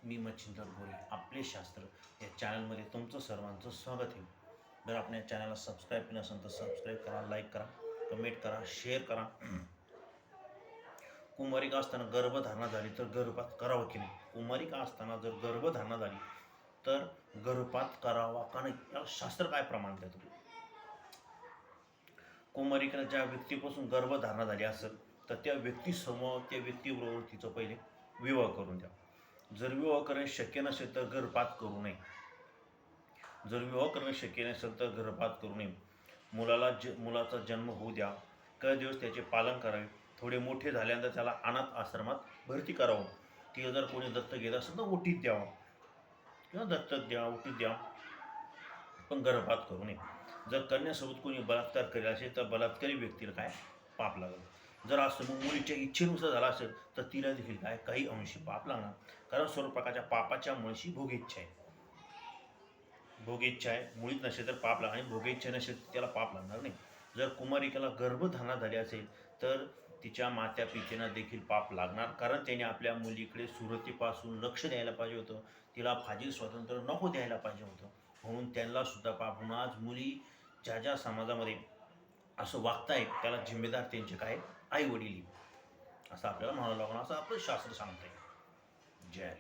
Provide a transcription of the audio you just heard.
मी मच्छिंद्र गोरे, आपले शास्त्र या चॅनलमध्ये तुमचं सर्वांचं स्वागत आहे. जर आपण या चॅनलला सबस्क्राईब केलं असेल तर सबस्क्राईब करा, लाईक करा, कमेंट करा, शेअर करा. कुमारिका असताना गर्भधारणा झाली तर गर्भपात करावं की नाही? कुमारिका असताना जर गर्भधारणा झाली तर गर्भपात करावा का नाही, याला शास्त्र काय प्रमाण देतं? कुमारिकेला ज्या व्यक्तीपासून गर्भधारणा झाली असेल तर त्या व्यक्तीसमोर त्या व्यक्तीबरोबर तिचं पहिले विवाह करून द्या. जर विवाह करणे शक्य नसेल तर गर्भपात करू नये. जर विवाह करणे शक्य नसेल तर गर्भपात करू नये. मुलाचा जन्म होऊ द्या, काही दिवस त्याचे पालन करावे. थोडे मोठे झाल्यानंतर त्याला अनाथ आश्रमात भरती करावं. तिला जर कोणी दत्तक घेत असेल तर ओटीत द्यावं किंवा दत्तक द्या, ओटीत द्या, पण गर्भपात करू नये. जर कन्यासोबत कोणी बलात्कार केला असेल तर बलात्कारी व्यक्तीला काय पाप लागेल. जर असं मग मुलीच्या इच्छेनुसार झाला असेल तर तिला देखील काय काही अंशी पाप लागणार, कारण सर्व प्रकारच्या पापाच्या मुळशी भोगेच्छा आहे. भोगेच्छा आहे, मुळीच नसेल तर पाप लागणार, आणि भोगेच्छा नसेल तर त्याला पाप लागणार नाही. जर कुमारिकेला गर्भधारणा झाली असेल तर तिच्या मात्या पित्यांना देखील पाप लागणार, कारण त्याने आपल्या मुलीकडे सुरुवातीपासून लक्ष द्यायला पाहिजे होतं, तिला फाजील स्वातंत्र्य नको द्यायला पाहिजे होतं, म्हणून त्यांना सुद्धा पाप होऊन आज मुली ज्या ज्या समाजामध्ये असं वागतायत त्याला जिम्मेदार त्यांचे काय आई वडील, असं आपल्याला म्हणावं लागणार, असं आपलं शास्त्र सांगतंय. जय.